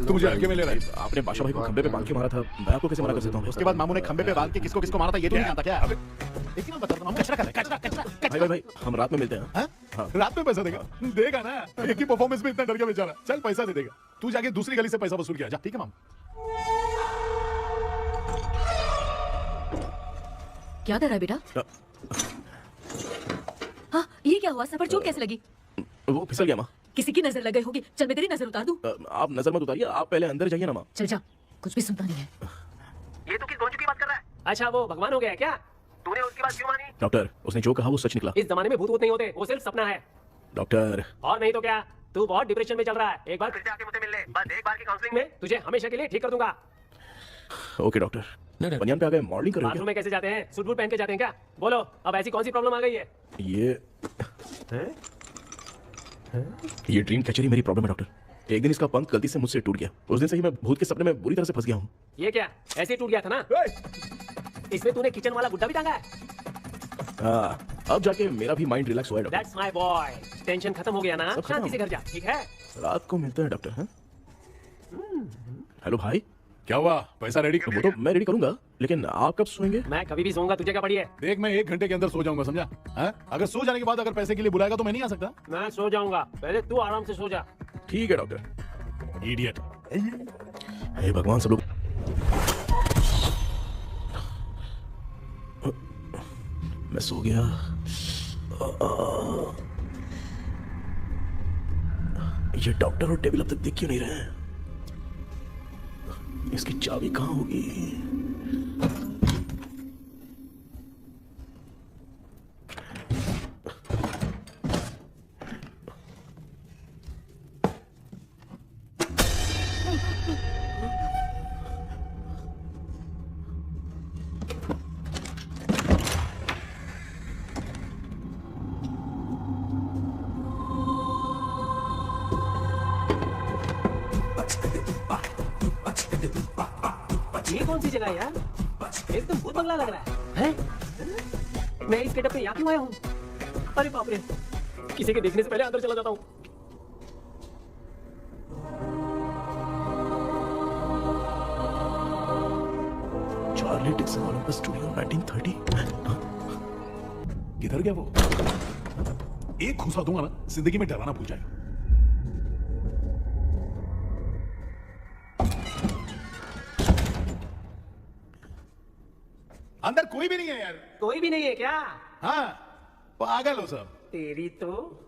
तू मुझे हल्के में ले रहा है। आपने बादशाह भाई को खंबे पे बांध के मारा था, मैं आपको कैसे मना कर सकता हूँ? उसके बाद मामू ने खंबे पे बांध के किसको किसको मारा था ये तो नहीं जानता क्या? एक ही बात बता, मामू कचरा कर रहा है, कचरा कचरा भाई भाई भाई हम रात में मिलते हैं। हाँ? रात में पैसा देगा? देगा ना, एक ही परफॉर्मेंस में इतना डर गया बेचारा। चल पैसा दे देगा, तू जाके दूसरी गली से पैसा वसूल किया जा, ठीक है मामू? क्या कर रहा है बेटा? हाँ, ये क्या हुआ? सर पर चोट कैसे लगी? वो फिसल गया माँ। किसी की नजर लग गई होगी। चल मैं तेरी नजर उतार दूं। आप नजर मत उतारिए, आप पहले अंदर जाइए ना माँ। चल जा, कुछ भी सुनता नहीं है। ये तो किस गोंचू की बात कर रहा है? अच्छा वो भगवान हो गया है क्या? तूने उसकी बात क्यों मानी? डॉक्टर उसने जो कहा वो सच निकला। इस जमाने में भूत नहीं होते, वो सिर्फ सपना है। डॉक्टर और नहीं तो क्या, तू बहुत डिप्रेशन में चल रहा है। एक बार फिर से आके मुझसे मिल ले, बस एक बार की काउंसलिंग में तुझे हमेशा के लिए ठीक कर दूंगा। Okay doctor. बनियान पे आ गए, मॉडलिंग कर रहे बाथरूम में कैसे जाते हैं? सूट बूट पहन के जाते हैं क्या? बोलो अब ऐसी कौन सी प्रॉब्लम आ गई है? ये ड्रीम कैचर मेरी प्रॉब्लम है डॉक्टर। एक दिन इसका पंख गलती से मुझसे टूट गया। उस दिन से ही मैं भूत के सपने में बुरी तरह से फंस गया हूँ। ये क्या ऐसे ही टूट गया था ना? इसमें तूने किचन वाला गुड्डा भी टांगा है? अब जाके मेरा भी माइंड रिलैक्स हुआ है doctor. That's my boy. Tension खत्म हो गया ना? शांति से घर जा, ठीक है? रात को मिलते हैं डॉक्टर। हेलो भाई, क्या हुआ? पैसा रेडी कर? वो तो मैं रेडी करूंगा, लेकिन आप कब सोएंगे? मैं कभी भी सोऊंगा, तुझे क्या पड़ी है? देख मैं 1 घंटे के अंदर सो जाऊंगा, समझा? हाँ? अगर सो जाने के बाद अगर पैसे के लिए बुलाएगा तो मैं नहीं आ सकता। मैं सो जाऊंगा, पहले तू आराम से सो जा। ठीक है डॉक्टर। इडियट। हे भगवान, सब लोग मैं सो गया। ये डॉक्टर और टेबल अब तक दिख क्यों नहीं रहे हैं? इसकी चाबी कहाँ होगी? ये कौन सी जगह है यार? एकदम भूत बंगला लग रहा है। हैं? मैं इस गेटअप पे यहाँ क्यों आया हूँ? अरे बाप रे, किसी के देखने से पहले अंदर चला जाता हूँ। Charlie Dixon Olympus studio 1930। किधर गया वो? एक घुसा दूंगा ना, जिंदगी में डराना भूल जाएगा। अंदर कोई भी नहीं है यार। कोई भी नहीं है क्या? हाँ, पागल हो सब। तेरी तो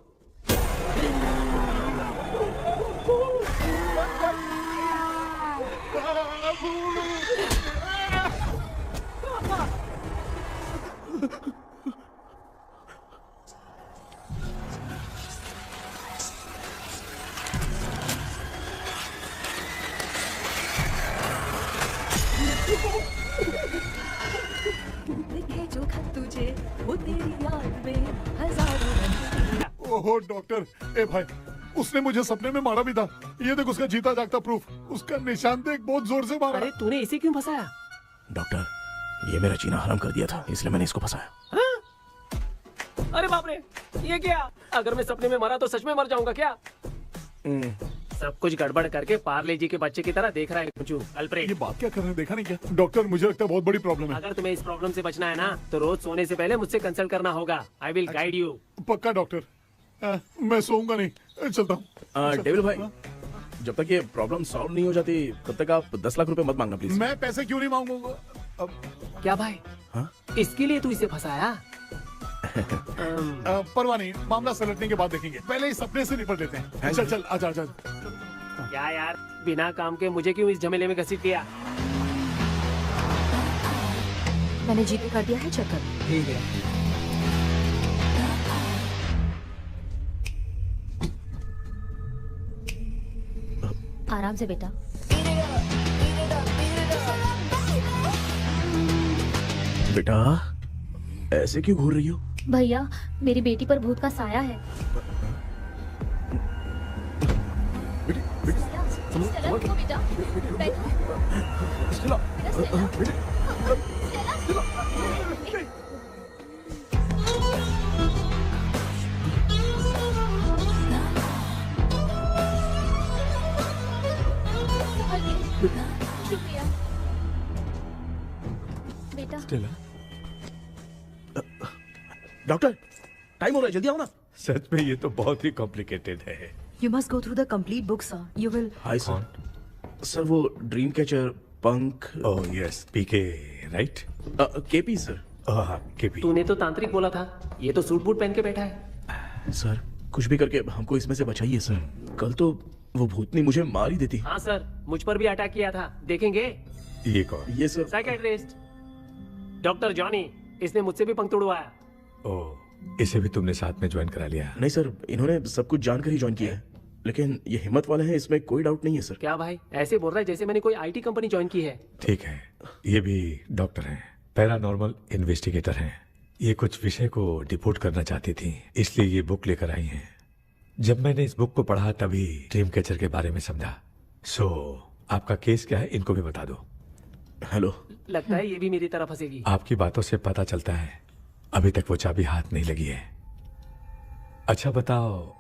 जो खत तुझे वो तेरी याद में हजारों। ओहो डॉक्टर, ए भाई उसने मुझे सपने में मारा भी था। ये देख उसका जीता जागता प्रूफ, उसका निशान देख, बहुत जोर से मारा। अरे तूने इसे क्यों फंसाया? डॉक्टर, ये मेरा जीना हराम कर दिया था, इसलिए मैंने इसको फंसाया। हाँ? अरे बाप रे, ये क्या? अगर मैं सपने में मरा तो सच में मर जाऊंगा क्या? सब कुछ गड़बड़ करके पार्ले जी के बच्चे की तरह देख रहा है कुछ अल्फ्रेड। ये बात क्या कर रहे हैं, देखा नहीं क्या? डॉक्टर मुझे लगता है बहुत बड़ी प्रॉब्लम है। अगर तुम्हें इस प्रॉब्लम से बचना है ना, तो रोज सोने से पहले मुझसे कंसल्ट करना होगा। I will guide you. पक्का डॉक्टर, मैं सोऊंगा नहीं, चलता हूँ। डेविल भाई, जब तक ये प्रॉब्लम सॉल्व नहीं हो जाती तब तक आप 10 लाख रुपए मत मांगना प्लीज। मैं पैसे क्यों नहीं मांगूंगा? क्या भाई? हाँ? इसके लिए तू इसे फंसाया? परवाह नहीं, मामला सलटने के बाद देखेंगे, पहले इस सपने से निपट लेते हैं। चल चल, आजा आजा। क्या यार, बिना काम के मुझे क्यों इस झमेले में घसीट दिया? मैंने जीपे कर दिया है, चेक कर। ठीक है। आराम से बेटा। बेटा ऐसे क्यों घूर रही हो? भैया, मेरी बेटी पर भूत का साया है। स्टेला, उठो बेटा, बैठो। बेटा, स्टेला। स्टेला, डॉक्टर टाइम हो रहा है, जल्दी आओ ना। सच में ये तो बहुत ही कॉम्प्लिकेटेड है। You must go through the complete book, sir. You will. Hi sir. Sir वो ड्रीम कैचर, पंख, ओह यस, पीके राइट? KP sir. केपी। तूने तो तांत्रिक बोला था, ये तो सूट बूट पहन के बैठा है। सर कुछ भी करके हमको इसमें से बचाइए सर। कल तो वो भूतनी मुझे मार ही देती। हाँ सर, मुझ पर भी अटैक किया था, देखेंगे? ये कौन? ये सर साइकेट्रिस्ट डॉक्टर जॉनी, इसने मुझसे भी पंख तोड़वाया। ओह, इसे भी तुमने साथ में ज्वाइन करा लिया? नहीं सर, इन्होंने सब कुछ जानकर ही ज्वाइन किया है, लेकिन ये हिम्मत वाले हैं, इसमें कोई डाउट नहीं है सर। क्या भाई, ऐसे बोल रहा है जैसे मैंने कोई आईटी कंपनी ज्वाइन की है। ठीक है, ये भी डॉक्टर हैं, पैरानॉर्मल इन्वेस्टिगेटर हैं। ये कुछ विषय को डिपोर्ट करना चाहती थी, इसलिए ये बुक लेकर आई हैं। जब मैंने इस बुक को पढ़ा तभी ड्रीम कैचर के बारे में समझा। सो आपका केस क्या है, इनको भी बता दो। हेलो। लगता है ये भी मेरी तरफ फंसेगी। आपकी बातों से पता चलता है अभी तक वो चाबी हाथ नहीं लगी है। अच्छा बताओ,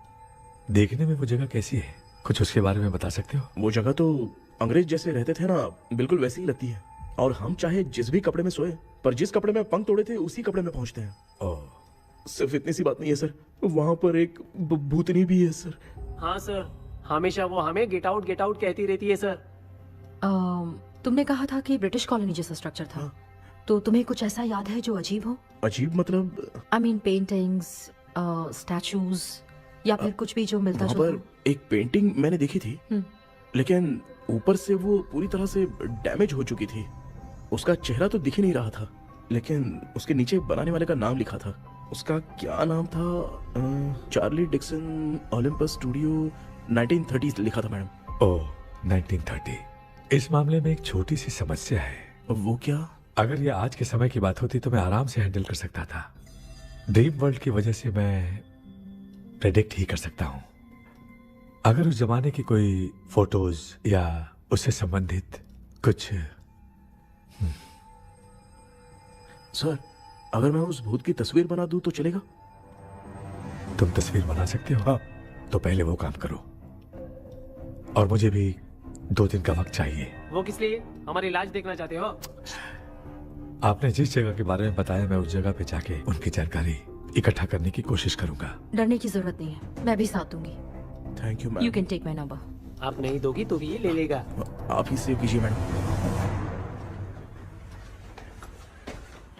देखने में वो जगह कैसी है, कुछ उसके बारे में बता सकते हो? वो जगह तो अंग्रेज जैसे रहते थे ना, बिल्कुल वैसी ही लगती है। और हम चाहे जिस भी कपड़े में सोए, पर जिस कपड़े में पंख तोड़े थे उसी कपड़े में पहुंचते हैं। ओह, सिर्फ इतनी सी बात नहीं है सर, वहां पर एक भूतनी भी है सर। हाँ सर, हमेशा वो हमें गेट आउट कहती रहती है सर। तुमने कहा था कि ब्रिटिश कॉलोनी जैसा स्ट्रक्चर था, तो तुम्हें कुछ ऐसा याद है जो अजीब हो? अजीब मतलब? आई मीन पेंटिंग्स, स्टैचूज या फिर कुछ भी जो मिलता वहां जुलता पर एक पेंटिंग मैंने देखी थी, लेकिन ऊपर से वो पूरी तरह से डैमेज हो चुकी थी। उसका चेहरा तो दिख ही नहीं रहा था, लेकिन उसके नीचे बनाने वाले का नाम लिखा था। उसका क्या नाम था? चार्ली डिक्सन ओलंपस स्टूडियो 1930 लिखा था मैडम। ओह 1930। इस मामले में एक छोटी सी समस्या है। वो क्या? अगर ये आज के समय की बात होती तो मैं आराम से हैंडल कर सकता था। ड्रीम वर्ल्ड की वजह से मैं प्रेडिक्ट ही कर सकता हूँ। अगर उस जमाने की कोई फोटोज या उससे संबंधित कुछ। सर अगर मैं उस भूत की तस्वीर बना दूं तो चलेगा? तुम तस्वीर बना सकते हो? हाँ। तो पहले वो काम करो, और मुझे भी 2 दिन का वक्त चाहिए। वो किस लिए? हमारी इलाज देखना चाहते हो? आपने जिस जगह के बारे में बताया, मैं उस जगह पे जाके उनकी जानकारी इकट्ठा करने की कोशिश करूंगा। डरने की जरूरत नहीं है, मैं भी साथ दूंगी। Thank you you ma'am. Can take my number. आप नहीं दोगी तो भी ये ले लेगा। आप ही सेव कीजिए मैडम।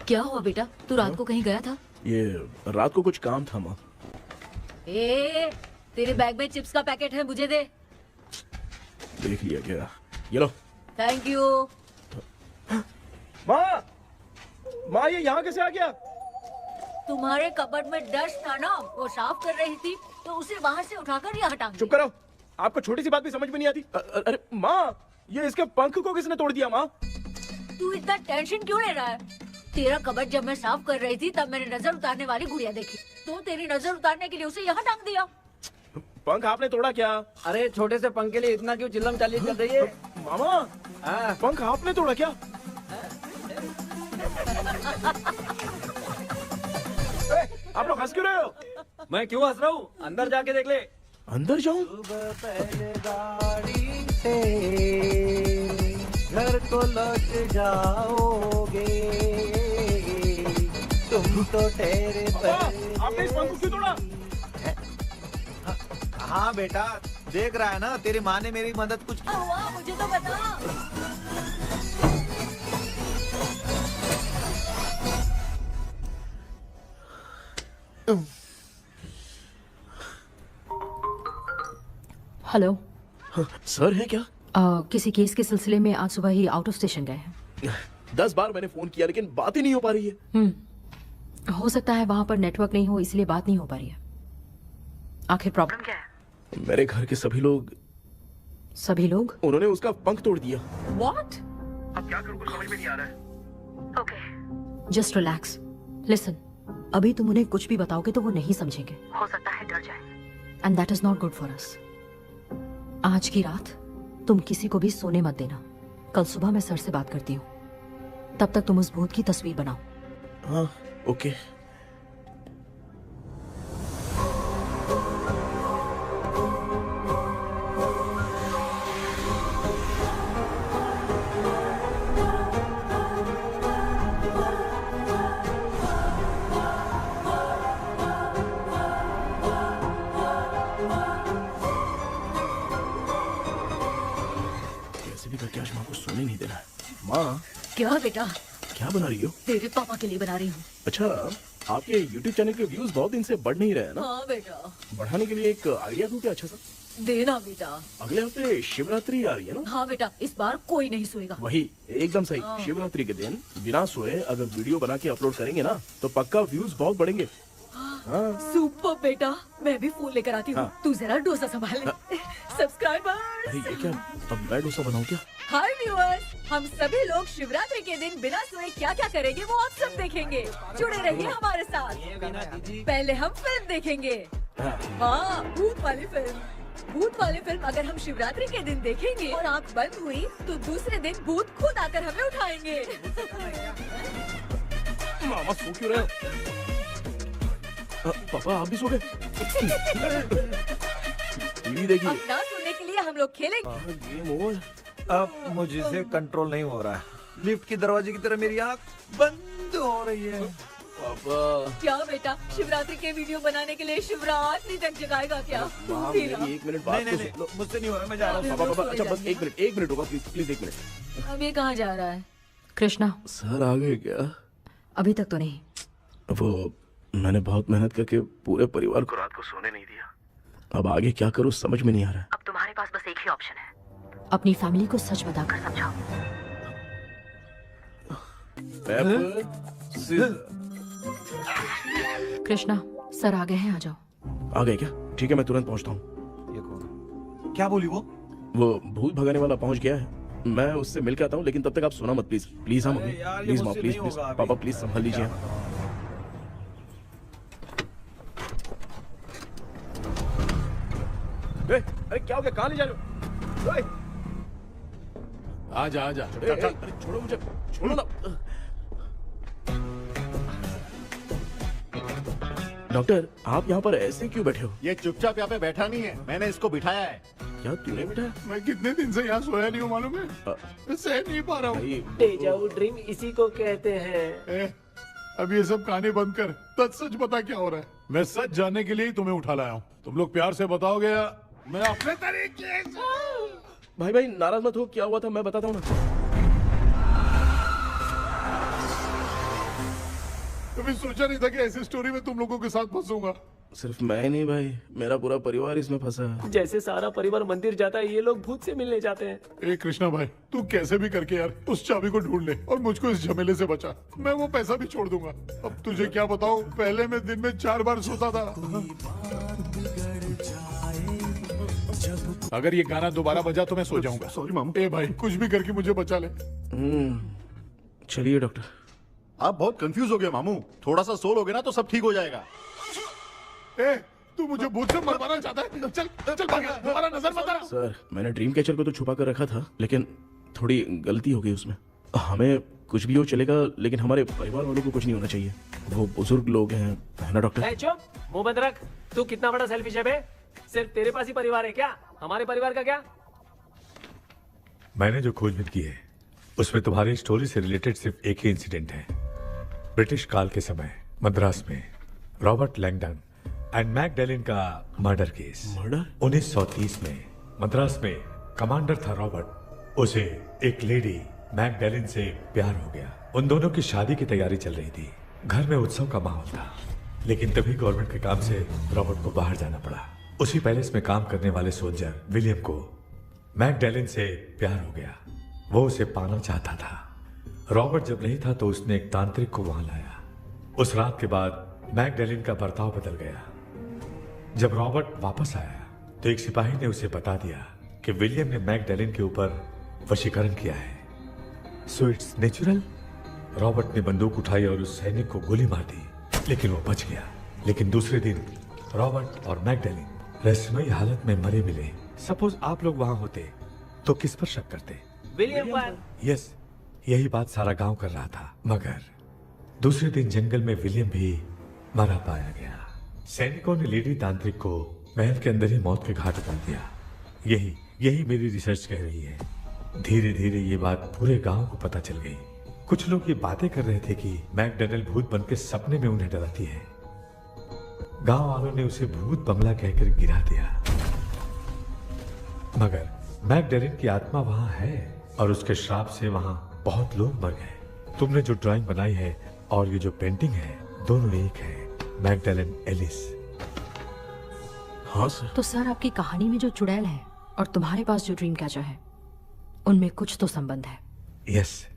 क्या हुआ बेटा, तू रात को कहीं गया था? ये रात को कुछ काम था माँ। ए, तेरे बैग में चिप्स का पैकेट है, मुझे दे। देख लिया क्या? ये लो। Thank you. माँ, माँ ये यहाँ कैसे आ गया? तुम्हारे कबर्ड में डस्ट था ना, वो साफ कर रही थी तो उसे वहाँ से उठाकर यहाँ टांग चुप करो, आपको छोटी सी बात भी समझ में नहीं आती। अरे माँ, ये इसके पंख को किसने तोड़ दिया माँ? तू इतना टेंशन क्यों ले रहा है? तेरा कबर्ड जब मैं साफ कर रही थी तब मैंने नजर उतारने वाली गुड़िया देखी, तो तेरी नजर उतारने के लिए उसे यहाँ टांग दिया। पंख आपने तोड़ा क्या? अरे छोटे से पंख के लिए इतना क्यों चिल्लम चालीस कर रही है? मामा, पंख आपने तोड़ा क्या? आप लोग हंस क्यों रहे हो? मैं क्यों हंस रहा हूँ? अंदर जाके देख ले। अंदर जाऊं? घर को लौट जाओगे तुम तो ठहरे। आपने इस पंख को क्यों तोड़ा? हाँ बेटा, देख रहा है ना, तेरी माँ ने मेरी मदद कुछ की। हुआ मुझे तो बता। हेलो। सर है क्या? किसी केस के सिलसिले में आज सुबह ही आउट ऑफ स्टेशन गए हैं। 10 बार मैंने फोन किया लेकिन बात ही नहीं हो पा रही है। हो सकता है वहां पर नेटवर्क नहीं हो, इसलिए बात नहीं हो पा रही है। आखिर प्रॉब्लम क्या है? मेरे घर के सभी लोग उन्होंने उसका पंख तोड़ दिया। व्हाट? अब क्या करूं कुछ समझ में नहीं आ रहा है। Okay, just relax. लिसन, अभी तुम उन्हें कुछ भी बताओगे तो वो नहीं समझेंगे, हो सकता है डर जाए, and that is not good for us. आज की रात तुम किसी को भी सोने मत देना। कल सुबह मैं सर से बात करती हूँ, तब तक तुम उस भूत की तस्वीर बनाओ। हाँ ओके। कैसे भी करके आज माँ को सोने नहीं देना है। माँ, क्या बेटा? क्या बना रही हो? तेरे पापा के लिए बना रही हूँ। अच्छा, आपके YouTube चैनल के व्यूज बहुत दिन से बढ़ नहीं रहे हैं ना? हाँ बेटा। बढ़ाने के लिए एक आइडिया दूं क्या अच्छा सा? देना बेटा। अगले हफ्ते शिवरात्रि आ रही है ना? हाँ बेटा, इस बार कोई नहीं सोएगा। वही, एकदम सही। शिवरात्रि के दिन बिना सोए अगर वीडियो बना के अपलोड करेंगे ना तो पक्का व्यूज बहुत बढ़ेंगे। हाँ। सुपर बेटा, मैं भी फोन लेकर आती हूँ। हाँ। तू जरा डोसा संभाल ले। सब्सक्राइबर्स। अरे ये क्या, अब मैं डोसा बनाऊं क्या? हाय व्यूअर्स, हम सभी लोग शिवरात्रि के दिन बिना सोए क्या क्या करेंगे वो आप सब देखेंगे। जुड़े रहिए हमारे साथ। पहले हम फिल्म देखेंगे। हाँ, भूत वाली फिल्म। भूत वाली फिल्म अगर हम शिवरात्रि के दिन देखेंगे और आँख बंद हुई तो दूसरे दिन भूत खुद आकर हमें उठाएंगे। मामा सो क्यों रहे हो? पापा आप भी सो गए? टीवी देखिए। अब ना सोने के लिए हम लोग खेलेंगे। Game over. अब मुझसे कंट्रोल नहीं हो रहा है। लिफ्ट की दरवाजे की तरह मेरी आँख बंद हो रही है। पापा। क्या बेटा, शिवरात्रि के वीडियो बनाने के लिए शिवरात्रि तक जगाएगा क्या? माँ भी ना। मेरी एक मिनट बात तो नहीं सुन लो। मुझसे नहीं हो रहा, मैं जा रहा हूँ। पापा पापा, अच्छा बस एक मिनट होगा, प्लीज प्लीज एक मिनट। अब ये कहाँ जा रहा है? कृष्णा, सर आ गए क्या? अभी तक तो नहीं। वो मैंने बहुत मेहनत करके पूरे परिवार को रात को सोने नहीं दिया। अब आगे क्या करूँ समझ में नहीं आ रहा है। अब तुम्हारे पास बस एक ही ऑप्शन है, अपनी फैमिली को सच बताकर समझाओ। कृष्णा, सर आ गए हैं, आ जाओ। आ गए क्या? ठीक है, मैं तुरंत पहुंचता हूँ। ये कौन? क्या बोली वो? वो भूत भगाने वाला पहुंच गया है, मैं उससे मिल के आता हूँ, लेकिन तब तक आप सोना मत प्लीज। प्लीज हाँ मम्मी, यार, ये प्लीज माँ, मुझसे प्लीज नहीं प्लीज होगा अभी। पापा प्लीज संभाल लीजिए। अरे क्या हो गया, कहाँ ले जा रहे हो? ओए, आजा आजा। अरे छोड़ो मुझे, छोड़ो ना। डॉक्टर, आप यहाँ पर ऐसे क्यों बैठे हो? ये चुपचाप यहाँ पे बैठा नहीं है, मैंने इसको बिठाया है। क्या तूने बैठा? मैं कितने दिन से यहाँ सोया नहीं हूँ मालूम है? मैं सह नहीं पा रहा हूँ। भाई, डेजाऊ ड्रीम इसी को कहते हैं। अब ये सब कहानी बंद कर, सच बता क्या हो रहा है। मैं सच जानने के लिए ही तुम्हें उठा लाया हूँ। तुम लोग प्यार से बताओगे या मैं अपने तरीके से? भाई नाराज मत हो, क्या हुआ था मैं बताता हूँ ना। कभी सोचा नहीं था कि ऐसी स्टोरी में तुम लोगों के साथ फंसूंगा। सिर्फ मैं नहीं भाई, मेरा पूरा परिवार इसमें फंसा है। जैसे सारा परिवार मंदिर जाता है, ये लोग भूत से मिलने जाते हैं। ए कृष्णा भाई, तू कैसे भी करके यार उस चाबी को ढूंढ ले और मुझको इस झमेले से बचा। मैं वो पैसा भी छोड़ दूंगा। अब तुझे क्या बताऊं, पहले मैं दिन में 4 बार सोता था। अगर ये गाना दोबारा बजा तो मैं सो जाऊंगा। सॉरी मामू। ए भाई, कुछ भी करके मुझे बचा ले। चलिए डॉक्टर। आप बहुत कंफ्यूज हो गए मामू, थोड़ा सा सो लोगे ना तो सब ठीक हो जाएगा। ए, तू मुझे भूत से मरवाना चाहता है? चल चल भाग, दोबारा नजर मत आना। सर, मैंने ड्रीम कैचर को तो छुपा कर रखा था, लेकिन थोड़ी गलती हो गई उसमें। हमें कुछ भी हो चलेगा, लेकिन हमारे परिवार वालों को कुछ नहीं होना चाहिए। वो बुजुर्ग लोग हैं, है ना डॉक्टर? ए, चुप, मुंह बंद रख। तू कितना बड़ा सेल्फिश है बे? सिर्फ तेरे पास ही परिवार है क्या? हमारे परिवार का क्या? मैंने जो खोजबीन की है उसमें तुम्हारी स्टोरी से रिलेटेड सिर्फ एक ही इंसिडेंट है। ब्रिटिश काल के समय मद्रास में रॉबर्ट लैंगडन एंड मैकडैलिन का मर्डर केस। मर्डर? 1930 में मद्रास में कमांडर था रॉबर्ट। उसे एक लेडी मैकडैलिन से प्यार हो गया। उन दोनों की शादी की तैयारी चल रही थी। घर में उत्सव का माहौल था, लेकिन तभी गवर्नमेंट के काम से रॉबर्ट को बाहर जाना पड़ा। उसी पैलेस में काम करने वाले सोल्जर विलियम को मैकडैलिन से प्यार हो गया। वो उसे पाना चाहता था। रॉबर्ट जब नहीं था तो उसने एक तांत्रिक को वहां लाया। उस रात के बाद मैकडैलिन का बर्ताव बदल गया। जब रॉबर्ट वापस आया तो एक सिपाही ने उसे बता दिया कि विलियम ने मैकडैलिन के ऊपर वशीकरण किया है। So it's natural. रॉबर्ट ने बंदूक उठाई और उस सैनिक को गोली मार दी, लेकिन वो बच गया। लेकिन दूसरे दिन रॉबर्ट और मैकडैलिन रहस्यमयी हालत में मरे मिले। सपोज आप लोग वहां होते तो किस पर शक करते? विलियम पर। यस, यही बात सारा गांव कर रहा था। मगर दूसरे दिन जंगल में विलियम भी मरा पाया गया। सैनिकों ने लेडी तांत्रिक को महल के अंदर ही मौत के घाट उतार दिया। यही मेरी रिसर्च कह रही है। धीरे धीरे ये बात पूरे गांव को पता चल गई। कुछ लोग ये बातें कर रहे थे कि मैकडैलिन भूत बनकर सपने में उन्हें डराती है। गांव वालों ने उसे भूत बंगला कहकर गिरा दिया। मगर मैकडैलिन की आत्मा वहां है। और उसके श्राप से वहाँ बहुत लोग मर गए। तुमने जो ड्राइंग बनाई है और ये जो पेंटिंग है, दोनों एक है, मैगडेलन एलिस। हाँ सर। तो सर आपकी कहानी में जो चुड़ैल है और तुम्हारे पास जो ड्रीम कैचर है, उनमें कुछ तो संबंध है। Yes,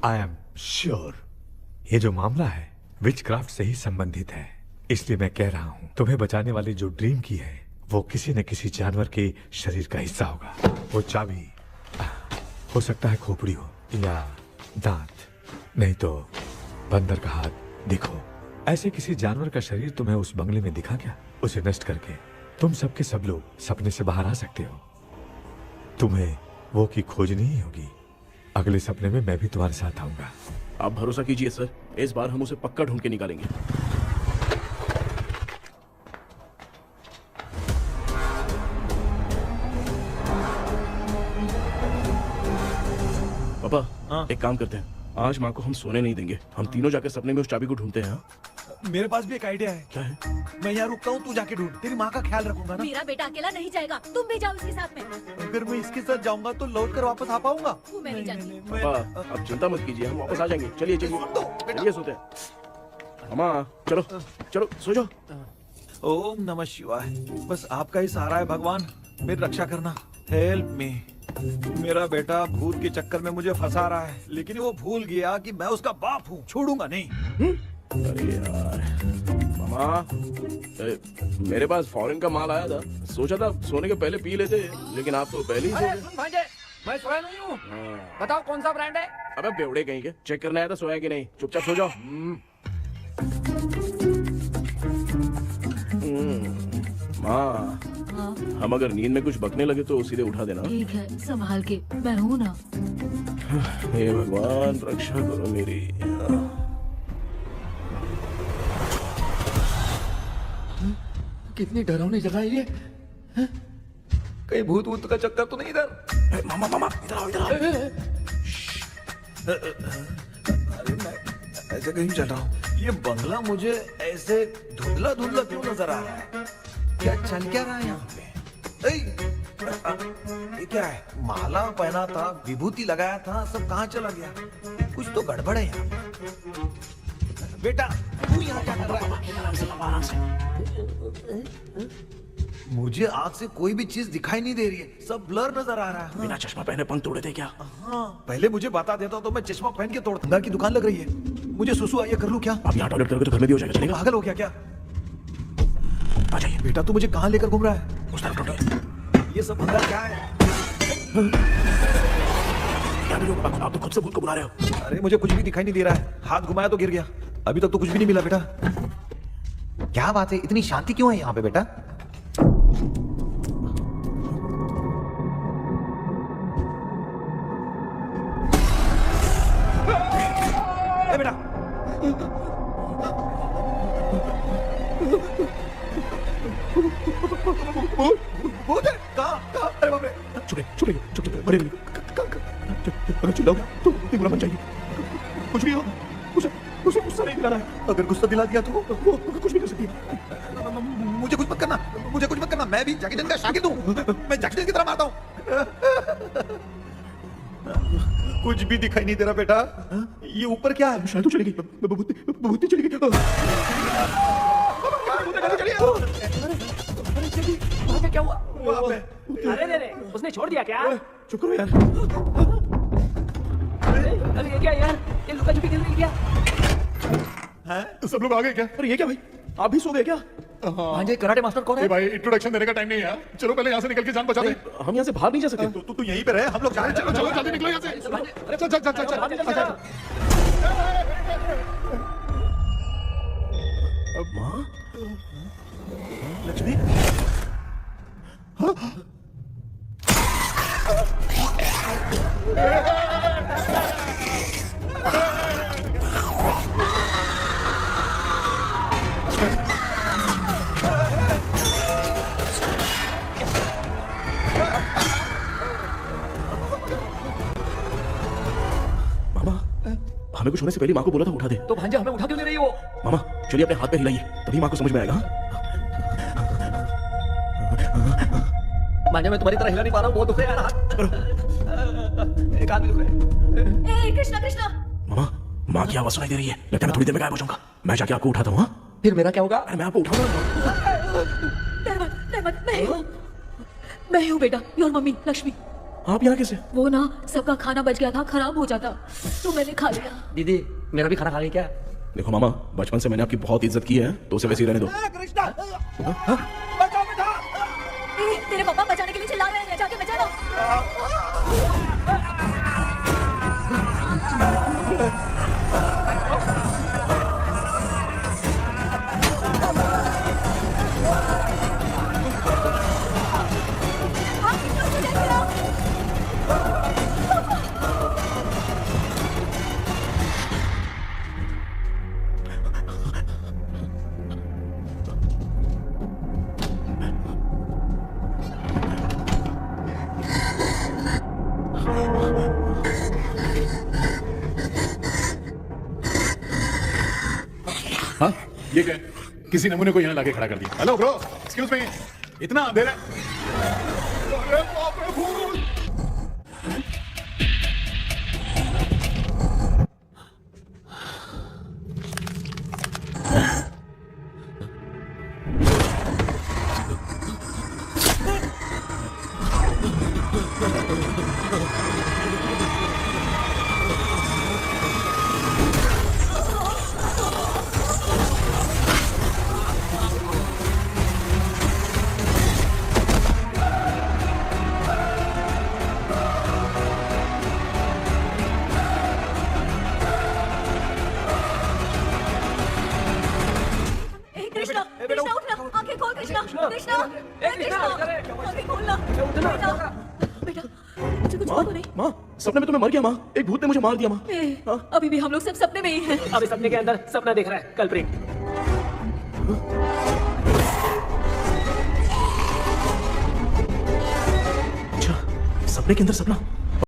I am sure. ये जो मामला है विचक्राफ्ट से ही संबंधित है। इसलिए मैं कह रहा हूँ, तुम्हें बचाने वाली जो ड्रीम की है वो किसी न किसी जानवर के शरीर का हिस्सा होगा। वो चाबी हो सकता है खोपड़ी हो या दांत, नहीं तो बंदर का हाथ। देखो, ऐसे किसी जानवर का शरीर तुम्हें उस बंगले में दिखा क्या? उसे नष्ट करके तुम सबके सब लोग सपने से बाहर आ सकते हो। तुम्हें वो की खोजनी ही होगी। अगले सपने में मैं भी तुम्हारे साथ आऊंगा। आप भरोसा कीजिए सर, इस बार हम उसे पक्का ढूंढ के निकालेंगे। पापा, एक काम करते हैं, आज माँ को हम सोने नहीं देंगे। हम तीनों जाकर सपने में उस चाबी को ढूंढते हैं। मेरे पास भी एक आइडिया है। क्या है? मैं यहाँ रुकता हूँ, तू जाके ढूंढ। तेरी माँ का ख्याल रखूंगा ना। मेरा बेटा अकेला नहीं जाएगा, तुम भी जाओ इसके साथ में। अगर मैं इसके साथ जाऊंगा तो लौट कर वापस आ पाऊंगा? वो मैं नहीं जानती। पापा, आप चिंता मत कीजिए, हम वापस आ जाएंगे। चलिए चलिए चलिए, सोते हैं। अम्मा, चलो चलो सो जाओ। ओम नमः शिवाय। बस आपका ही सहारा है भगवान, मेरी रक्षा करना। Help me. मेरा बेटा भूत के चक्कर में मुझे फंसा रहा है, लेकिन वो भूल गया कि मैं उसका बाप हूँ। छोड़ूंगा नहीं। अरे यार मामा, मेरे पास फॉरेन का माल आया था, सोचा था सोने के पहले पी लेते, लेकिन आप तो पहले ही सो गए। सुन भांजे, मैं सोया नहीं हूँ। बताओ कौन सा ब्रांड है? अबे बेवड़े कहीं के, चेक करना आया था सोया कि नहीं। चुपचाप सो जाओ। माँ, हम अगर नींद में कुछ बकने लगे तो सीधे उठा देना। ठीक है, संभाल के, मैं हूं ना। हे भगवान, रक्षा करो मेरी। कितनी डरावनी जगह है ये। कहीं भूत वूत का चक्कर तो नहीं इधर? मामा मामा, इधर आओ इधर आओ। अरे मैं ऐसे कहीं चल रहा हूँ। ये बंगला मुझे ऐसे धुंधला धुंधला क्यों नजर आ रहा है? क्या चल क्या रहा है यहाँ पे? ये क्या है? माला पहना था, विभूति लगाया था, सब कहाँ चला गया? कुछ तो गड़बड़ है यहाँ पे। बेटा, तू यहाँ क्या कर रहा है? मुझे आग से कोई भी चीज दिखाई नहीं दे रही है, सब ब्लर नजर आ रहा है। बिना चश्मा पहने पंख तोड़े थे क्या? हाँ, पहले मुझे बता देता तो मैं चश्मा पहन के तोड़ दूंगा। की दुकान लग रही है, मुझे सुसु आई है, कर लूं क्या? आप यहाँ टॉयलेट करोगे तो घर में भी हो जाएगा, चलेगा? पागल हो गया क्या? आ जाइए। बेटा, तू मुझे कहाँ लेकर घूम रहा है? उस तरफ टॉयलेट। ये सब अंदर क्या है? क्या भी हो, आप तो खुद से भूत को बुला रहे हो। अरे मुझे कुछ भी दिखाई नहीं दे रहा है, हाथ घुमाया तो गिर गया। अभी तक तो कुछ भी नहीं मिला। बेटा, क्या बात है, इतनी शांति क्यों है यहाँ पे? बेटा, बेटा, भूत है? कहाँ? अरे बाप रे! चुप चुप बड़े अगर चिल्लाओगे तो बुरा बन जाएगी। कुछ भी हो, उसे गुस्सा नहीं दिलाना है। अगर गुस्सा दिला दिया तो वो कुछ भी कर सकती है। मुझे कुछ मत करना, मुझे कुछ मत करना। मैं भी जैकी चैन का शागिर्द हूँ, मैं जैकी चैन की तरह मारता हूँ। कुछ भी दिखाई नहीं दे रहा। बेटा, ये ऊपर क्या है? शायद तो चली गई, बहुत चली गई। क्या हुआ? वहाँ पे। अरे रे, उसने छोड़ दिया क्या? चुप करो यार। अरे ये क्या यार, ये लुका छुपी खेल रही क्या? सब लोग आ गए क्या? अरे ये क्या भाई, आप भी सो गए क्या? भांजे, कराटे मास्टर कौन ए है? भाई, इंट्रोडक्शन देने का टाइम नहीं है। चलो पहले यहाँ से निकल के जान बचा दे। हम यहाँ से बाहर नहीं जा सकते। तू यहीं पे रहे, हम लोग जा रहे हैं। चलो चलो जल्दी निकलो यहाँ से। चल चल चल चल चल। माँ, लक्ष्मी, हमें कुछ होने से पहले माँ को बोला था उठा दे। तो भांजा हमें उठा क्यों ले रही हो? मामा चलिए अपने हाथ पे हिलाइए, तभी माँ को समझ में आएगा। भांजा, मैं तुम्हारी तरह हिला नहीं पा रहा हूँ, बहुत दुख है यार हाथ। एक हाथ में दुख रहा है। ए कृष्णा कृष्णा मामा, माँ की आवाज सुनाई दे रही है। लगता है मैं थोड़ी देर में गायब हो जाऊंगा। मैं जाके आपको उठाता हूँ। हाँ, फिर मेरा क्या होगा? अरे मैं आपको उठाऊंगा। रहमत मैं हूँ बेटा, योर मम्मी लक्ष्मी। आप यहाँ कैसे? वो ना सबका खाना बच गया था, खराब हो जाता तो मैंने खा लिया। दीदी मेरा भी खाना खा गई क्या? देखो मामा, बचपन से मैंने आपकी बहुत इज्जत की है, तो उसे वैसे ही रहने दो। ए, तेरे पापा बचाने के लिए चिल्ला रहे हैं, जाके बचा लो। हाँ, कितना हो जाएगा? हाँ, ये क्या? किसी नमूने को यहाँ लाके खड़ा कर दिया। हेलो ब्रो, एक्सक्यूज मी, इतना अंधेरा है? अरे बाप रे, भूत! ए, कृष्णा कृष्णा उठना, आंखें खोल कृष्णा कृष्णा ए, कृष्णा आंखें खोलना बेटा मुझे कुछ हुआ तो नहीं? माँ, सपने में तो मैं मर गया माँ। एक भूत ने मुझे मार दिया माँ। ए, अभी भी हम लोग सब सपने में ही हैं। अब इस सपने के अंदर सपना देख रहा है कल्प्रिट। अच्छा, सपने के अंदर सपना।